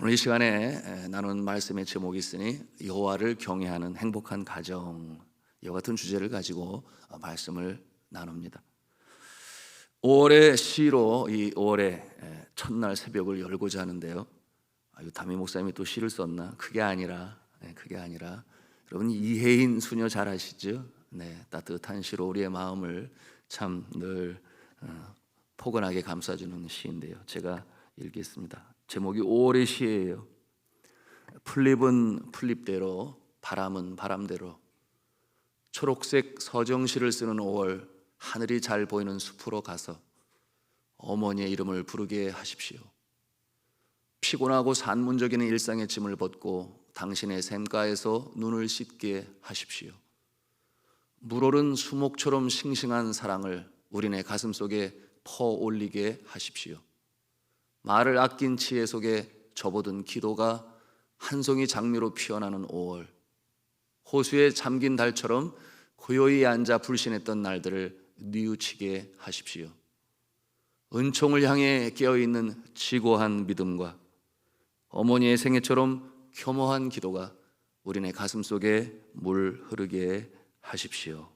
오늘 이 시간에 나눈 말씀의 제목이 있으니 여호와를 경외하는 행복한 가정, 이와 같은 주제를 가지고 말씀을 나눕니다. 5월의 시로 이 5월의 첫날 새벽을 열고자 하는데요, 담임 목사님이 또 시를 썼나? 그게 아니라 여러분 이혜인 수녀 잘 아시죠? 따뜻한 시로 우리의 마음을 참 늘 포근하게 감싸주는 시인데요, 제가 읽겠습니다. 제목이 5월의 시예요. 풀잎은 풀잎대로, 바람은 바람대로. 초록색 서정시를 쓰는 5월, 하늘이 잘 보이는 숲으로 가서 어머니의 이름을 부르게 하십시오. 피곤하고 산문적인 일상의 짐을 벗고 당신의 샘가에서 눈을 씻게 하십시오. 물오른 수목처럼 싱싱한 사랑을 우리네 가슴속에 퍼올리게 하십시오. 말을 아낀 지혜 속에 접어든 기도가 한 송이 장미로 피어나는 5월, 호수에 잠긴 달처럼 고요히 앉아 불신했던 날들을 뉘우치게 하십시오. 은총을 향해 깨어있는 지고한 믿음과 어머니의 생애처럼 겸허한 기도가 우리네 가슴속에 물 흐르게 하십시오.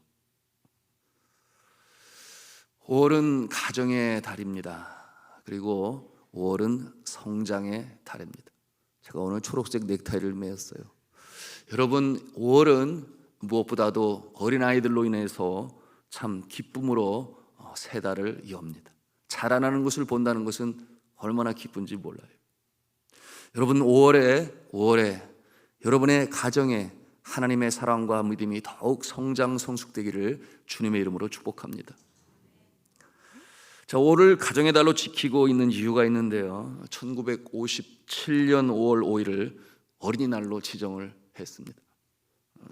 5월은 가정의 달입니다. 그리고 5월은 성장의 달입니다. 제가 오늘 초록색 넥타이를 매었어요. 여러분, 5월은 무엇보다도 어린아이들로 인해서 참 기쁨으로 새 달을 엽니다. 자라나는 것을 본다는 것은 얼마나 기쁜지 몰라요. 여러분, 5월에 여러분의 가정에 하나님의 사랑과 믿음이 더욱 성장 성숙되기를 주님의 이름으로 축복합니다. 자, 5월을 가정의 달로 지키고 있는 이유가 있는데요, 1957년 5월 5일을 어린이날로 지정을 했습니다.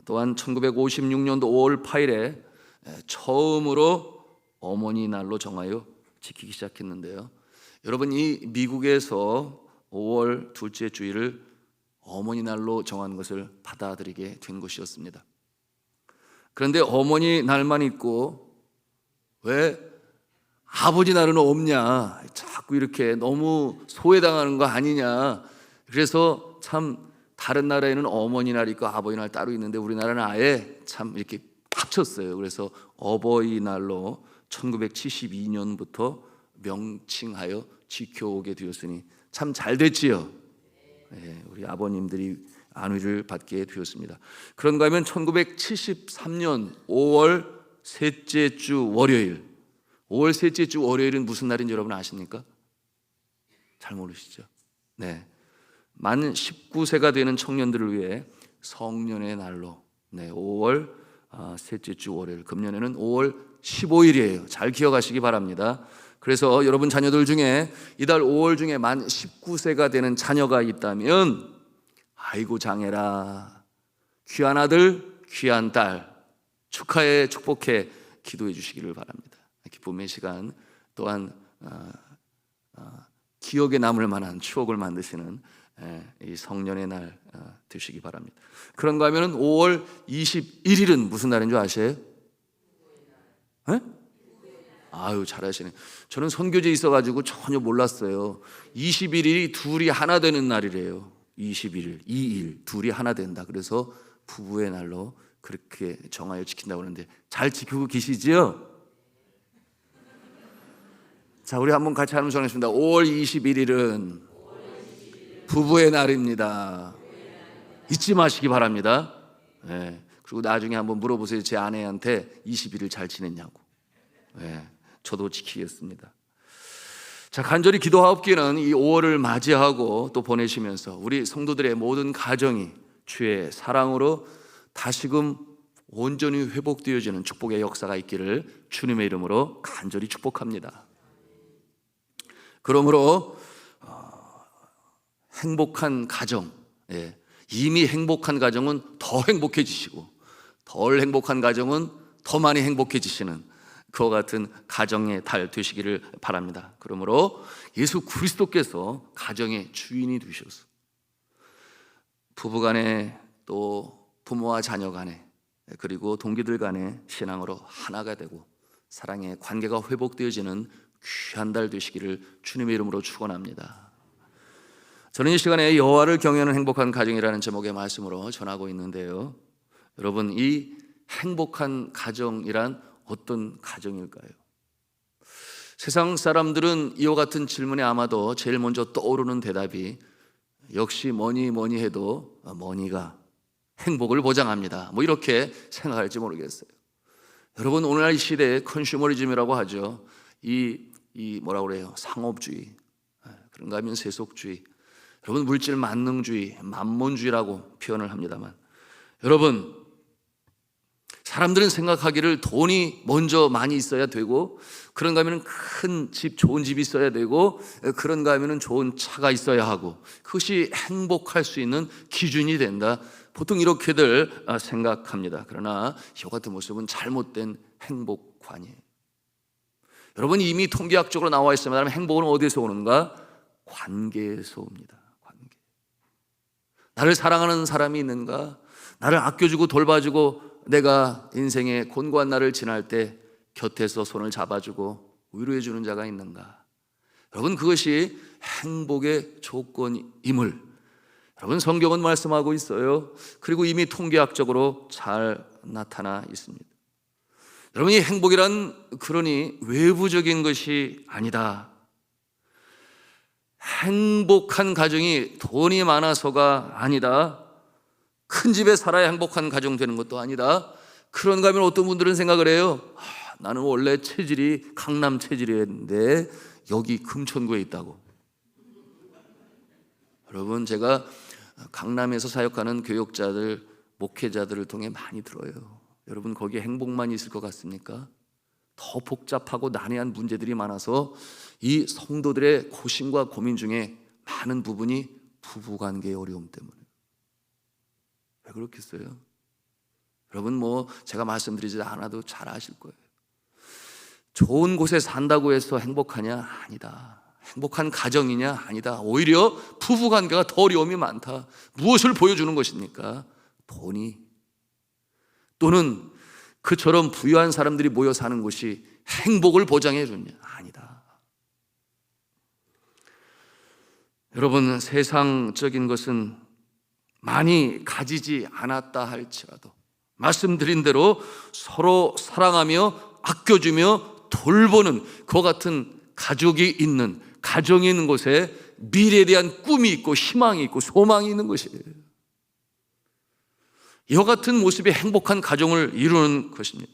또한 1956년도 5월 8일에 처음으로 어머니 날로 정하여 지키기 시작했는데요, 여러분, 이 미국에서 5월 둘째 주일을 어머니 날로 정한 것을 받아들이게 된 것이었습니다. 그런데 어머니 날만 있고 왜 아버지 날은 없냐, 자꾸 이렇게 너무 소외당하는 거 아니냐. 그래서 참 다른 나라에는 어머니 날 있고 아버지 날 따로 있는데 우리나라는 아예 참 이렇게 합쳤어요. 그래서 어버이날로 1972년부터 명칭하여 지켜오게 되었으니 참 잘 됐지요. 우리 아버님들이 안위를 받게 되었습니다. 그런가 하면 1973년 5월 셋째 주 월요일, 5월 셋째 주 월요일은 무슨 날인지 여러분 아십니까? 잘 모르시죠? 만 19세가 되는 청년들을 위해 성년의 날로 5월 셋째 주 월요일, 금년에는 5월 15일이에요. 잘 기억하시기 바랍니다. 그래서 여러분 자녀들 중에 이달 5월 중에 만 19세가 되는 자녀가 있다면 아이고 장해라, 귀한 아들 귀한 딸 축하해, 축복해, 기도해 주시기를 바랍니다. 기쁨의 시간, 또한 기억에 남을 만한 추억을 만드시는 이 성년의 날 되시기 바랍니다. 그런가 하면 5월 21일은 무슨 날인 줄 아세요? 아유, 잘하시네. 저는 선교제에 있어가지고 전혀 몰랐어요. 21일이 둘이 하나 되는 날이래요. 21일, 2일 둘이 하나 된다. 그래서 부부의 날로 그렇게 정하여 지킨다고 하는데 잘 지키고 계시지요? 자, 우리 한번 같이 하면서 하겠습니다. 5월 21일은 부부의 날입니다. 잊지 마시기 바랍니다. 그리고 나중에 한번 물어보세요. 제 아내한테 21일 잘 지냈냐고. 저도 지키겠습니다. 자, 간절히 기도하옵기는 이 5월을 맞이하고 또 보내시면서 우리 성도들의 모든 가정이 주의 사랑으로 다시금 온전히 회복되어지는 축복의 역사가 있기를 주님의 이름으로 간절히 축복합니다. 그러므로 행복한 가정, 이미 행복한 가정은 더 행복해지시고 덜 행복한 가정은 더 많이 행복해지시는 그와 같은 가정의 달 되시기를 바랍니다. 그러므로 예수 그리스도께서 가정의 주인이 되셔서 부부간에 또 부모와 자녀 간에 그리고 동기들 간에 신앙으로 하나가 되고 사랑의 관계가 회복되어지는 귀한 달 되시기를 주님의 이름으로 축원합니다. 저는 이 시간에 여호와를 경외하는 행복한 가정이라는 제목의 말씀으로 전하고 있는데요. 여러분, 이 행복한 가정이란 어떤 가정일까요? 세상 사람들은 이와 같은 질문에 아마도 제일 먼저 떠오르는 대답이 역시 뭐니 해도 머니가 행복을 보장합니다, 뭐 이렇게 생각할지 모르겠어요. 여러분, 오늘날 이 시대에 컨슈머리즘이라고 하죠. 이 뭐라고 그래요? 상업주의, 그런가 하면 세속주의, 여러분 물질 만능주의, 만몬주의라고 표현을 합니다만, 여러분 사람들은 생각하기를 돈이 먼저 많이 있어야 되고, 그런가 하면 큰 집, 좋은 집이 있어야 되고, 그런가 하면 좋은 차가 있어야 하고, 그것이 행복할 수 있는 기준이 된다, 보통 이렇게들 생각합니다. 그러나 이와 같은 모습은 잘못된 행복관이에요. 여러분, 이미 통계학적으로 나와 있습니다. 행복은 어디에서 오는가? 관계에서 옵니다. 관계. 나를 사랑하는 사람이 있는가? 나를 아껴주고 돌봐주고 내가 인생의 곤고한 날을 지날 때 곁에서 손을 잡아주고 위로해주는 자가 있는가? 여러분, 그것이 행복의 조건임을 여러분 성경은 말씀하고 있어요. 그리고 이미 통계학적으로 잘 나타나 있습니다. 여러분, 이 행복이란 그러니 외부적인 것이 아니다. 행복한 가정이 돈이 많아서가 아니다. 큰 집에 살아야 행복한 가정 되는 것도 아니다. 그런가 하면 어떤 분들은 생각을 해요. 나는 원래 체질이 강남 체질이었는데 여기 금천구에 있다고. 여러분, 제가 강남에서 사역하는 교육자들, 목회자들을 통해 많이 들어요. 여러분, 거기에 행복만 있을 것 같습니까? 더 복잡하고 난해한 문제들이 많아서 이 성도들의 고심과 고민 중에 많은 부분이 부부관계의 어려움 때문에. 왜 그렇겠어요? 여러분, 제가 말씀드리지 않아도 잘 아실 거예요. 좋은 곳에 산다고 해서 행복하냐? 아니다. 행복한 가정이냐? 아니다. 오히려 부부관계가 더 어려움이 많다. 무엇을 보여주는 것입니까? 돈이, 또는 그처럼 부유한 사람들이 모여 사는 곳이 행복을 보장해 주냐? 아니다. 여러분, 세상적인 것은 많이 가지지 않았다 할지라도 말씀드린 대로 서로 사랑하며 아껴주며 돌보는 그와 같은 가족이 있는, 가정이 있는 곳에 미래에 대한 꿈이 있고 희망이 있고 소망이 있는 것이에요. 이와 같은 모습이 행복한 가정을 이루는 것입니다.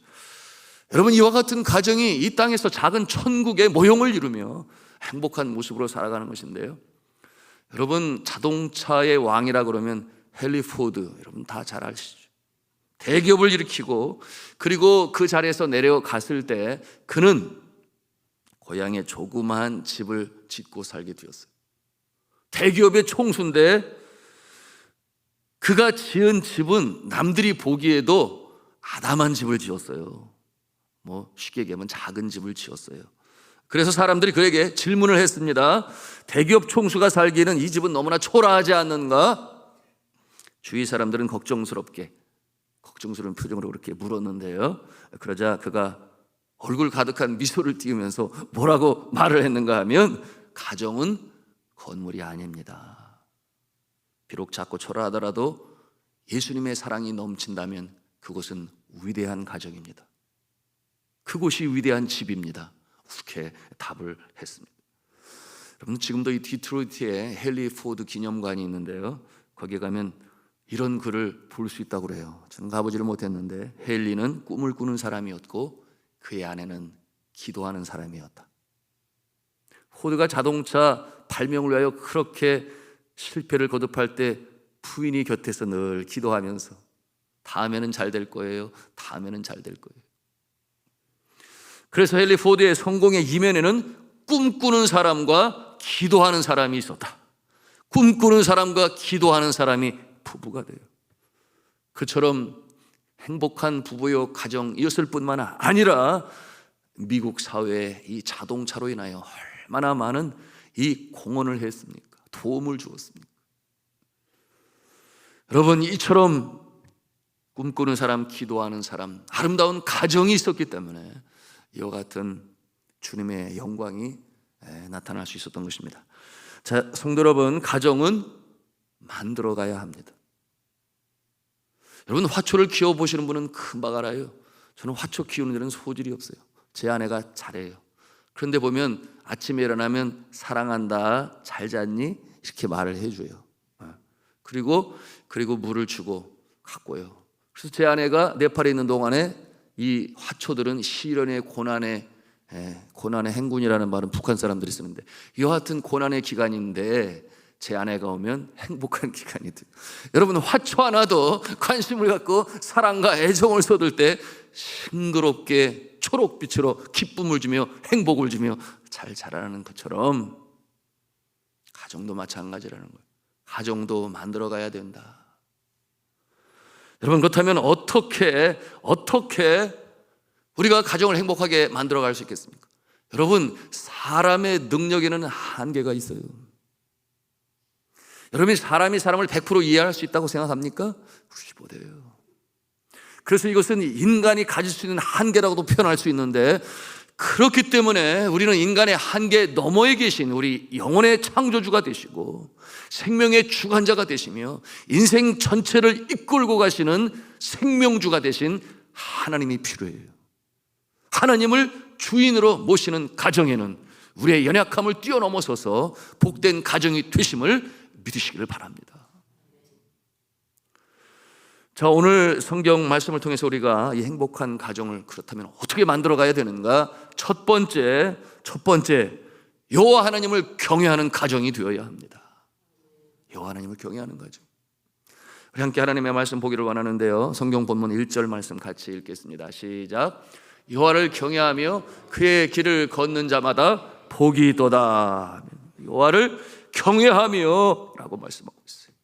여러분, 이와 같은 가정이 이 땅에서 작은 천국의 모형을 이루며 행복한 모습으로 살아가는 것인데요. 여러분, 자동차의 왕이라 그러면 헨리 포드, 여러분 다 잘 아시죠? 대기업을 일으키고, 그리고 그 자리에서 내려갔을 때 그는 고향에 조그마한 집을 짓고 살게 되었어요. 대기업의 총수인데 그가 지은 집은 남들이 보기에도 아담한 집을 지었어요. 쉽게 얘기하면 작은 집을 지었어요. 그래서 사람들이 그에게 질문을 했습니다. 대기업 총수가 살기에는 이 집은 너무나 초라하지 않는가? 주위 사람들은 걱정스러운 표정으로 그렇게 물었는데요. 그러자 그가 얼굴 가득한 미소를 띄우면서 뭐라고 말을 했는가 하면, 가정은 건물이 아닙니다. 비록 작고 초라하더라도 예수님의 사랑이 넘친다면 그곳은 위대한 가정입니다. 그곳이 위대한 집입니다. 이렇게 답을 했습니다. 여러분, 지금도 이 디트로이트에 헨리 포드 기념관이 있는데요. 거기에 가면 이런 글을 볼 수 있다고 그래요. 저는 가보지를 못했는데, 헨리는 꿈을 꾸는 사람이었고 그의 아내는 기도하는 사람이었다. 포드가 자동차 발명을 위하여 그렇게 실패를 거듭할 때 부인이 곁에서 늘 기도하면서 다음에는 잘 될 거예요, 다음에는 잘 될 거예요. 그래서 헨리 포드의 성공의 이면에는 꿈꾸는 사람과 기도하는 사람이 있었다. 꿈꾸는 사람과 기도하는 사람이 부부가 돼요. 그처럼 행복한 부부요 가정이었을 뿐만 아니라 미국 사회에 이 자동차로 인하여 얼마나 많은 이 공헌을 했습니까? 도움을 주었습니까? 여러분, 이처럼 꿈꾸는 사람, 기도하는 사람, 아름다운 가정이 있었기 때문에 이와 같은 주님의 영광이 나타날 수 있었던 것입니다. 자, 성도 여러분, 가정은 만들어 가야 합니다. 여러분, 화초를 키워보시는 분은 금방 알아요. 저는 화초 키우는 데는 소질이 없어요. 제 아내가 잘해요. 그런데 보면 아침에 일어나면 사랑한다, 잘 잤니? 이렇게 말을 해줘요. 그리고 물을 주고 갔고요. 그래서 제 아내가 네팔에 있는 동안에 이 화초들은 시련의 고난의 행군이라는 말은 북한 사람들이 쓰는데, 여하튼 고난의 기간인데 제 아내가 오면 행복한 기간이 돼요. 여러분, 화초 하나도 관심을 갖고 사랑과 애정을 쏟을 때 싱그럽게 초록빛으로 기쁨을 주며 행복을 주며 잘 자라는 것처럼 가정도 마찬가지라는 거예요. 가정도 만들어 가야 된다. 여러분, 그렇다면 어떻게 우리가 가정을 행복하게 만들어 갈 수 있겠습니까? 여러분, 사람의 능력에는 한계가 있어요. 여러분이 사람이 사람을 100% 이해할 수 있다고 생각합니까? 그렇지 못해요. 그래서 이것은 인간이 가질 수 있는 한계라고도 표현할 수 있는데, 그렇기 때문에 우리는 인간의 한계 너머에 계신 우리 영혼의 창조주가 되시고 생명의 주관자가 되시며 인생 전체를 이끌고 가시는 생명주가 되신 하나님이 필요해요. 하나님을 주인으로 모시는 가정에는 우리의 연약함을 뛰어넘어서서 복된 가정이 되심을 믿으시기를 바랍니다. 자, 오늘 성경 말씀을 통해서 우리가 이 행복한 가정을 그렇다면 어떻게 만들어 가야 되는가? 첫 번째, 여호와 하나님을 경외하는 가정이 되어야 합니다. 여호와 하나님을 경외하는 가정. 우리 함께 하나님의 말씀 보기를 원하는데요, 성경 본문 1절 말씀 같이 읽겠습니다. 시작. 여호와를 경외하며 그의 길을 걷는 자마다 복이 있도다. 여호와를 경외하며 라고 말씀하고 있어요.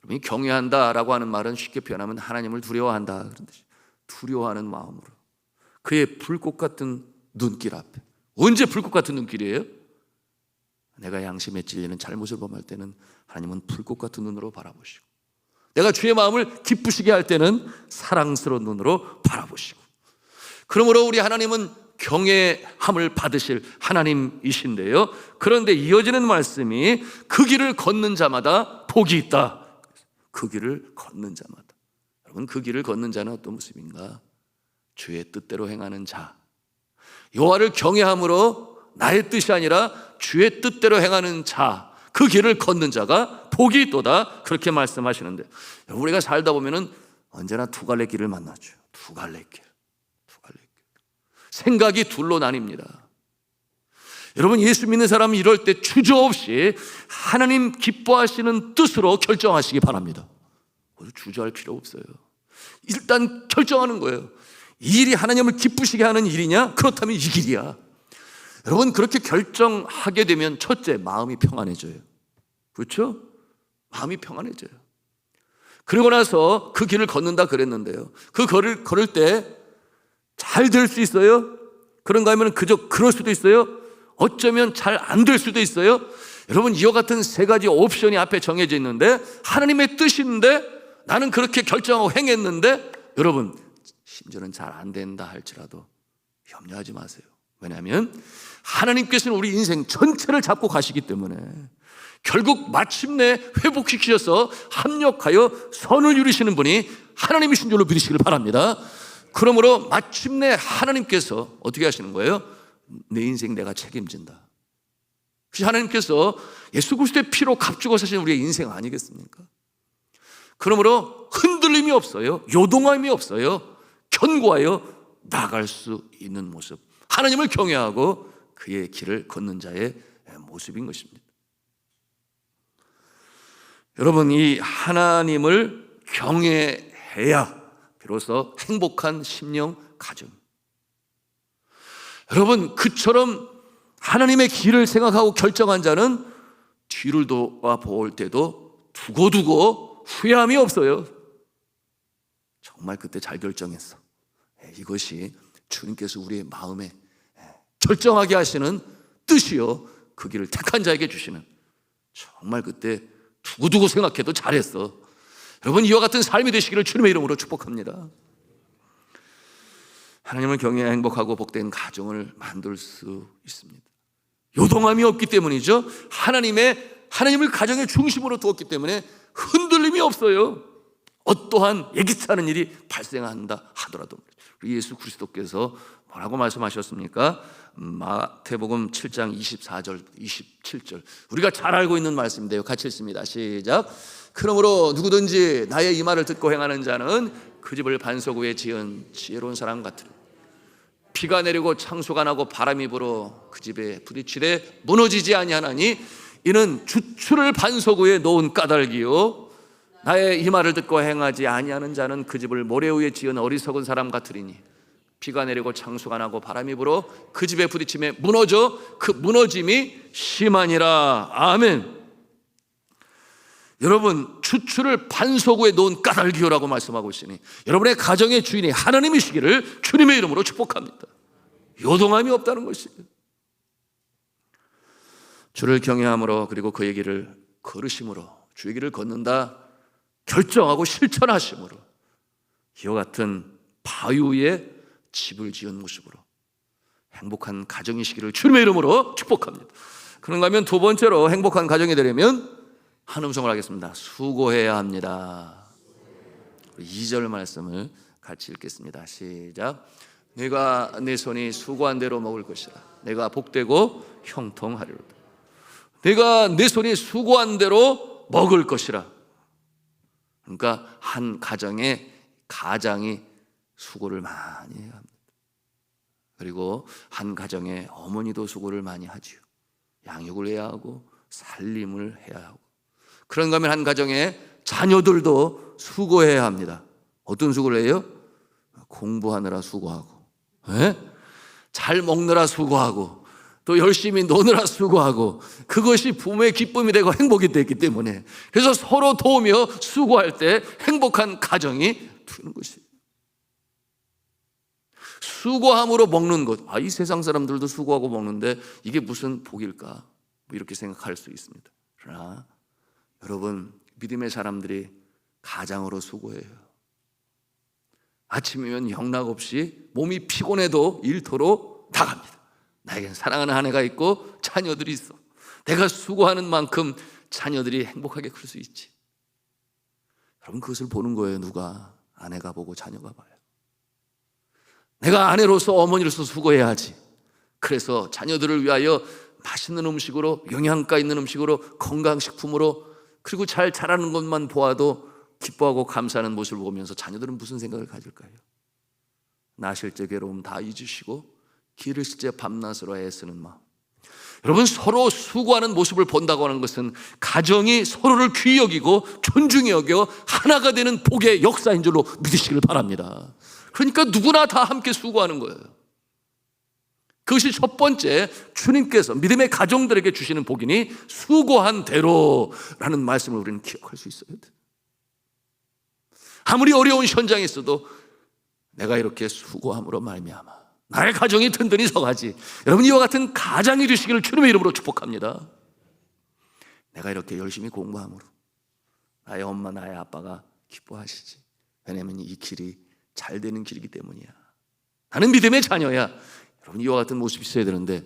여러분이 경외한다라고 하는 말은 쉽게 표현하면 하나님을 두려워한다 그런 뜻이에요. 두려워하는 마음으로 그의 불꽃 같은 눈길 앞에. 언제 불꽃 같은 눈길이에요? 내가 양심에 찔리는 잘못을 범할 때는 하나님은 불꽃 같은 눈으로 바라보시고, 내가 주의 마음을 기쁘시게 할 때는 사랑스러운 눈으로 바라보시고, 그러므로 우리 하나님은 경외함을 받으실 하나님이신데요, 그런데 이어지는 말씀이 그 길을 걷는 자마다 복이 있다. 그 길을 걷는 자마다. 여러분, 그 길을 걷는 자는 어떤 모습인가? 주의 뜻대로 행하는 자. 여호와를 경외함으로 나의 뜻이 아니라 주의 뜻대로 행하는 자, 그 길을 걷는 자가 복이 있도다, 그렇게 말씀하시는데, 우리가 살다 보면은 언제나 두 갈래 길을 만나죠. 두 갈래 길. 생각이 둘로 나뉩니다. 여러분, 예수 믿는 사람은 이럴 때 주저없이 하나님 기뻐하시는 뜻으로 결정하시기 바랍니다. 주저할 필요 없어요. 일단 결정하는 거예요. 이 일이 하나님을 기쁘시게 하는 일이냐? 그렇다면 이 길이야. 여러분, 그렇게 결정하게 되면 첫째, 마음이 평안해져요. 그렇죠? 마음이 평안해져요. 그리고 나서 그 길을 걷는다 그랬는데요, 그 길을 걸을 때 잘 될 수 있어요? 그런가 하면 그저 그럴 수도 있어요? 어쩌면 잘 안 될 수도 있어요? 여러분, 이와 같은 세 가지 옵션이 앞에 정해져 있는데, 하나님의 뜻인데 나는 그렇게 결정하고 행했는데, 여러분, 심지어는 잘 안 된다 할지라도 염려하지 마세요. 왜냐하면 하나님께서는 우리 인생 전체를 잡고 가시기 때문에 결국 마침내 회복시키셔서 합력하여 선을 이루시는 분이 하나님이신 줄로 믿으시길 바랍니다. 그러므로 마침내 하나님께서 어떻게 하시는 거예요? 내 인생 내가 책임진다. 그래서 하나님께서 예수 그리스도의 피로 값주고 사신 우리의 인생 아니겠습니까? 그러므로 흔들림이 없어요. 요동함이 없어요. 견고하여 나갈 수 있는 모습, 하나님을 경외하고 그의 길을 걷는 자의 모습인 것입니다. 여러분, 이 하나님을 경외해야 비로소 행복한 심령 가정. 여러분, 그처럼 하나님의 길을 생각하고 결정한 자는 뒤를 돌아볼 때도 두고두고 후회함이 없어요. 정말 그때 잘 결정했어. 이것이 주님께서 우리의 마음에 결정하게 하시는 뜻이요, 그 길을 택한 자에게 주시는, 정말 그때 두고두고 생각해도 잘했어. 여러분, 이와 같은 삶이 되시기를 주님의 이름으로 축복합니다. 하나님을 경외해 행복하고 복된 가정을 만들 수 있습니다. 요동함이 없기 때문이죠. 하나님을 가정의 중심으로 두었기 때문에 흔들림이 없어요. 어떠한 예기치 않은 일이 발생한다 하더라도. 예수 그리스도께서 뭐라고 말씀하셨습니까? 마태복음 7장 24절 27절, 우리가 잘 알고 있는 말씀인데요, 같이 읽습니다. 시작. 그러므로 누구든지 나의 이 말을 듣고 행하는 자는 그 집을 반석 위에 지은 지혜로운 사람 같으리. 비가 내리고 창수가 나고 바람이 불어 그 집에 부딪히되 무너지지 아니하나니 이는 주추를 반석 위에 놓은 까닭이요 나의 이 말을 듣고 행하지 아니하는 자는 그 집을 모래 위에 지은 어리석은 사람 같으리니 비가 내리고 창수가 나고 바람이 불어 그 집에 부딪힘에 무너져 그 무너짐이 심하니라. 아멘. 여러분, 주추를 반석 위에 놓은 까닭이요라고 말씀하고 있으니 여러분의 가정의 주인이 하나님이시기를 주님의 이름으로 축복합니다. 요동함이 없다는 것이에요. 주를 경외함으로, 그리고 그의 길을 걸으심으로, 주의 길을 걷는다 결정하고 실천하심으로 이와 같은 바위 위에 집을 지은 모습으로 행복한 가정이시기를 주님의 이름으로 축복합니다. 그런가 하면 두 번째로 행복한 가정이 되려면 한 음성을 하겠습니다. 수고해야 합니다. 2절 말씀을 같이 읽겠습니다. 시작. 내가 내 손이 수고한 대로 먹을 것이라. 내가 복되고 형통하리로다. 내가 내 손이 수고한 대로 먹을 것이라. 그러니까 한 가장이 수고를 많이 해야 합니다. 그리고 한 가정의 어머니도 수고를 많이 하지요. 양육을 해야 하고 살림을 해야 하고. 그런가 하면 한 가정의 자녀들도 수고해야 합니다. 어떤 수고를 해요? 공부하느라 수고하고, 잘 먹느라 수고하고, 또 열심히 노느라 수고하고, 그것이 부모의 기쁨이 되고 행복이 됐기 때문에, 그래서 서로 도우며 수고할 때 행복한 가정이 되는 것이에요. 수고함으로 먹는 것, 이 세상 사람들도 수고하고 먹는데 이게 무슨 복일까? 이렇게 생각할 수 있습니다. 그러나 여러분, 믿음의 사람들이 가장으로 수고해요. 아침이면 영락없이 몸이 피곤해도 일터로 나갑니다. 나에겐 사랑하는 아내가 있고 자녀들이 있어. 내가 수고하는 만큼 자녀들이 행복하게 클 수 있지. 여러분, 그것을 보는 거예요. 누가? 아내가 보고 자녀가 봐요. 내가 아내로서, 어머니로서 수고해야지. 그래서 자녀들을 위하여 맛있는 음식으로, 영양가 있는 음식으로, 건강식품으로, 그리고 잘 자라는 것만 보아도 기뻐하고 감사하는 모습을 보면서 자녀들은 무슨 생각을 가질까요? 나실 때 괴로움 다 잊으시고 기르실 때 밤낮으로 애쓰는 마음. 여러분, 서로 수고하는 모습을 본다고 하는 것은 가정이 서로를 귀히 여기고 존중히 여겨 하나가 되는 복의 역사인 줄로 믿으시길 바랍니다. 그러니까 누구나 다 함께 수고하는 거예요. 그것이 첫 번째, 주님께서 믿음의 가정들에게 주시는 복이니 수고한 대로라는 말씀을 우리는 기억할 수 있어야 돼요. 아무리 어려운 현장에 있어도 내가 이렇게 수고함으로 말미암아 나의 가정이 든든히 서가지. 여러분, 이와 같은 가장이 되시기를 주님의 이름으로 축복합니다. 내가 이렇게 열심히 공부함으로 나의 엄마, 나의 아빠가 기뻐하시지. 왜냐하면 이 길이 잘 되는 길이기 때문이야. 나는 믿음의 자녀야. 여러분, 이와 같은 모습이 있어야 되는데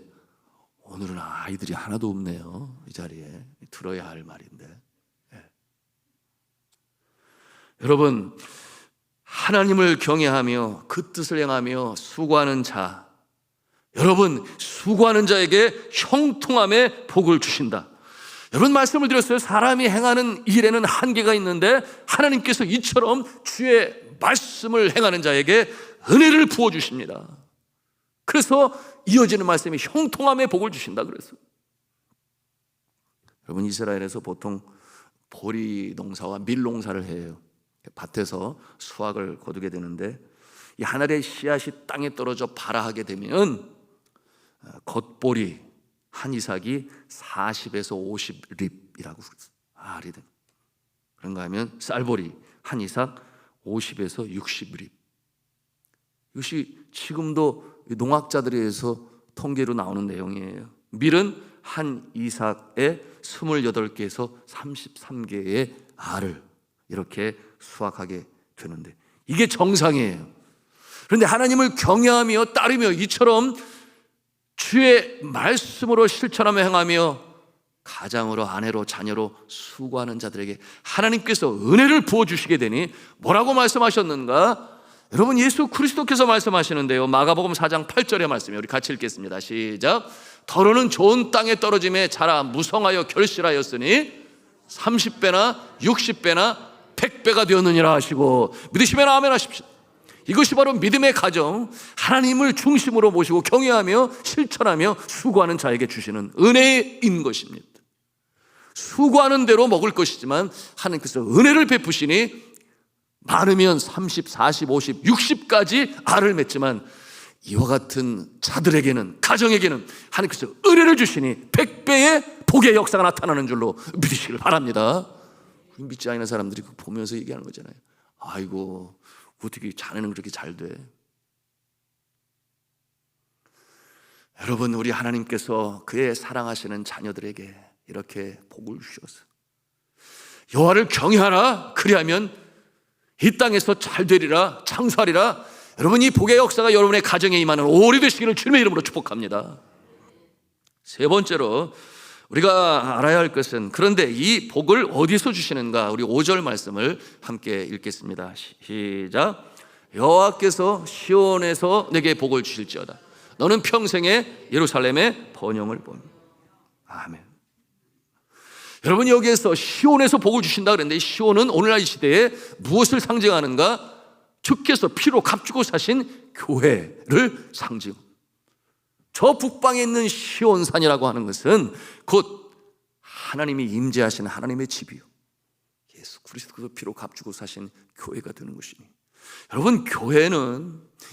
오늘은 아이들이 하나도 없네요. 이 자리에 들어야 할 말인데. 여러분, 하나님을 경외하며 그 뜻을 행하며 수고하는 자, 여러분, 수고하는 자에게 형통함의 복을 주신다. 여러분, 말씀을 드렸어요. 사람이 행하는 일에는 한계가 있는데 하나님께서 이처럼 주의 말씀을 행하는 자에게 은혜를 부어주십니다. 그래서 이어지는 말씀이 형통함의 복을 주신다 그랬어요. 여러분, 이스라엘에서 보통 보리 농사와 밀 농사를 해요. 밭에서 수확을 거두게 되는데 이 한 알의 씨앗이 땅에 떨어져 발아하게 되면 겉보리 한 이삭이 40에서 50립이라고 알이 됩니다. 그런가 하면 쌀보리 한 이삭 50에서 60립. 이것이 지금도 농학자들에 의해서 통계로 나오는 내용이에요. 밀은 한 이삭에 28개에서 33개의 알을 이렇게 수확하게 되는데 이게 정상이에요. 그런데 하나님을 경외하며 따르며 이처럼 주의 말씀으로 실천하며 행하며 가장으로 아내로 자녀로 수고하는 자들에게 하나님께서 은혜를 부어주시게 되니 뭐라고 말씀하셨는가? 여러분, 예수 그리스도께서 말씀하시는데요, 마가복음 4장 8절의 말씀이에요. 우리 같이 읽겠습니다. 시작. 더러는 좋은 땅에 떨어짐에 자라 무성하여 결실하였으니 30배나 60배나 100배가 되었느니라 하시고, 믿으시면 아멘 하십시오. 이것이 바로 믿음의 가정, 하나님을 중심으로 모시고 경외하며 실천하며 수고하는 자에게 주시는 은혜인 것입니다. 수고하는 대로 먹을 것이지만 하나님께서 은혜를 베푸시니 많으면 30, 40, 50, 60까지 알을 맺지만 이와 같은 자들에게는, 가정에게는 하나님께서 은혜를 주시니 100배의 복의 역사가 나타나는 줄로 믿으시길 바랍니다. 믿지 않는 사람들이 보면서 얘기하는 거잖아요. 아이고, 어떻게 자네는 그렇게 잘 돼? 여러분, 우리 하나님께서 그의 사랑하시는 자녀들에게 이렇게 복을 주셔서 여호와를 경외하라, 그리하면 이 땅에서 잘 되리라, 장수하리라. 여러분, 이 복의 역사가 여러분의 가정에 임하는 오래 되시기를 주님의 이름으로 축복합니다. 세 번째로 우리가 알아야 할 것은, 그런데 이 복을 어디서 주시는가? 우리 5절 말씀을 함께 읽겠습니다. 시작. 여호와께서 시온에서 내게 복을 주실지어다. 너는 평생에 예루살렘의 번영을 보며. 아멘. 여러분, 여기에서 시온에서 복을 주신다 그랬는데, 시온은 오늘날 이 시대에 무엇을 상징하는가? 주께서 피로 값주고 사신 교회를 상징. 저 북방에 있는 시온산이라고 하는 것은 곧 하나님이 임재하시는 하나님의 집이요, 예수 그리스도께서 피로 값주고 사신 교회가 되는 것이니, 여러분,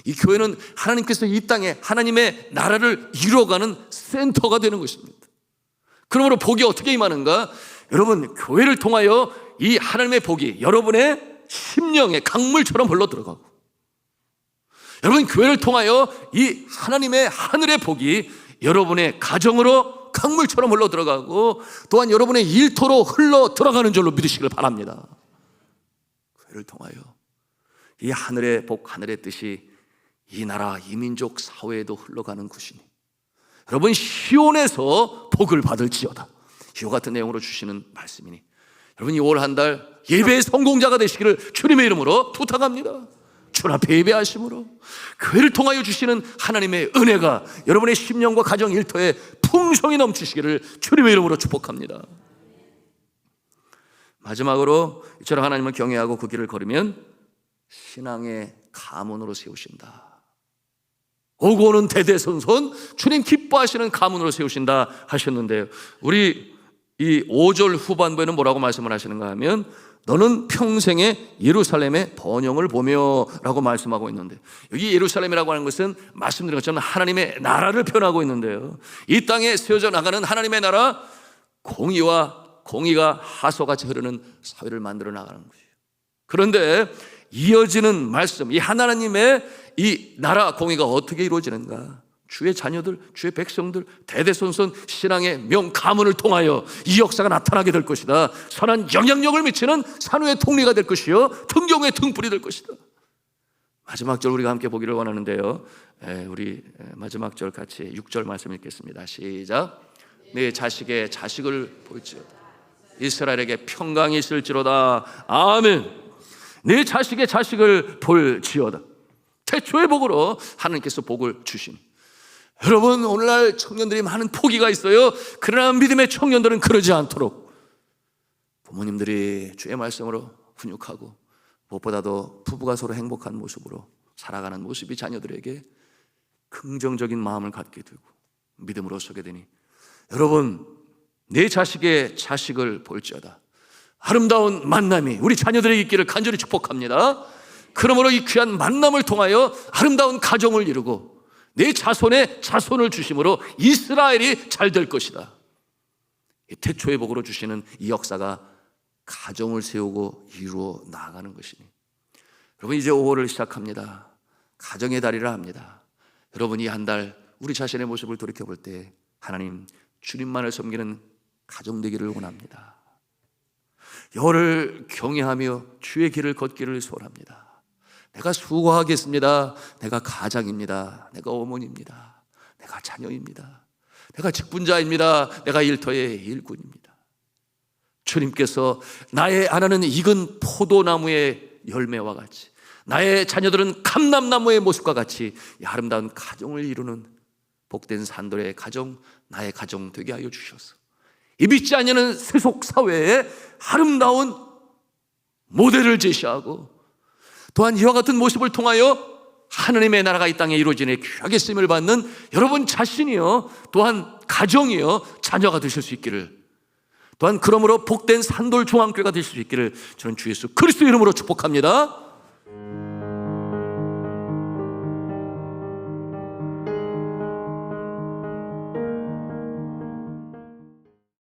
이 교회는 하나님께서 이 땅에 하나님의 나라를 이루어가는 센터가 되는 것입니다. 그러므로 복이 어떻게 임하는가? 여러분, 교회를 통하여 이 하나님의 복이 여러분의 심령의 강물처럼 흘러 들어가고, 여러분, 교회를 통하여 이 하나님의 하늘의 복이 여러분의 가정으로 강물처럼 흘러 들어가고, 또한 여러분의 일터로 흘러 들어가는 줄로 믿으시길 바랍니다. 교회를 통하여 이 하늘의 복, 하늘의 뜻이 이 나라, 이 민족 사회에도 흘러가는 것이니, 여러분, 시온에서 복을 받을지어다. 이와 같은 내용으로 주시는 말씀이니, 여러분, 이 올 한 달 예배의 성공자가 되시기를 주님의 이름으로 부탁합니다. 주 앞에 예배하심으로 교회를 통하여 주시는 하나님의 은혜가 여러분의 심령과 가정 일터에 풍성히 넘치시기를 주님의 이름으로 축복합니다. 마지막으로 이처럼 하나님을 경외하고 그 길을 걸으면 신앙의 가문으로 세우신다. 오고 오는 대대손손 주님 기뻐하시는 가문으로 세우신다 하셨는데요, 우리 이 5절 후반부에는 뭐라고 말씀을 하시는가 하면, 너는 평생에 예루살렘의 번영을 보며 라고 말씀하고 있는데, 여기 예루살렘이라고 하는 것은 말씀드린 것처럼 하나님의 나라를 표현하고 있는데요, 이 땅에 세워져 나가는 하나님의 나라, 공의가 하소같이 흐르는 사회를 만들어 나가는 것이에요. 그런데 이어지는 말씀, 이 하나님의 이 나라 공의가 어떻게 이루어지는가? 주의 자녀들, 주의 백성들, 대대손손 신앙의 명가문을 통하여 이 역사가 나타나게 될 것이다. 선한 영향력을 미치는 산후의 통리가 될 것이요, 등경의 등불이 될 것이다. 마지막 절 우리가 함께 보기를 원하는데요, 우리 마지막 절 같이 6절 말씀 읽겠습니다. 시작. 내 자식의 자식을 볼지어다. 이스라엘에게 평강이 있을지로다. 아멘. 내 자식의 자식을 볼지어다. 태초의 복으로 하나님께서 복을 주신, 여러분, 오늘날 청년들이 많은 포기가 있어요. 그러나 믿음의 청년들은 그러지 않도록 부모님들이 주의 말씀으로 훈육하고, 무엇보다도 부부가 서로 행복한 모습으로 살아가는 모습이 자녀들에게 긍정적인 마음을 갖게 되고 믿음으로 서게 되니, 여러분, 내 자식의 자식을 볼지어다. 아름다운 만남이 우리 자녀들에게 있기를 간절히 축복합니다. 그러므로 이 귀한 만남을 통하여 아름다운 가정을 이루고 내 자손의 자손을 주심으로 이스라엘이 잘 될 것이다. 태초의 복으로 주시는 이 역사가 가정을 세우고 이루어 나아가는 것이니, 여러분, 이제 5월을 시작합니다. 가정의 달이라 합니다. 여러분, 이 한 달 우리 자신의 모습을 돌이켜볼 때 하나님, 주님만을 섬기는 가정 되기를 원합니다. 여호와를 경외하며 주의 길을 걷기를 소원합니다. 내가 수고하겠습니다. 내가 가장입니다. 내가 어머니입니다. 내가 자녀입니다. 내가 직분자입니다. 내가 일터의 일꾼입니다. 주님께서 나의 아내는 익은 포도나무의 열매와 같이, 나의 자녀들은 감람나무의 모습과 같이 이 아름다운 가정을 이루는 복된 산돌의 가정, 나의 가정 되게 하여 주셔서 이 믿지 않는 세속 사회에 아름다운 모델을 제시하고, 또한 이와 같은 모습을 통하여 하느님의 나라가 이 땅에 이루어지는 귀하게 쓰임을 받는 여러분 자신이요, 또한 가정이요, 자녀가 되실 수 있기를, 또한 그러므로 복된 산돌 중앙교회가 되실 수 있기를 저는 주 예수 그리스도 이름으로 축복합니다.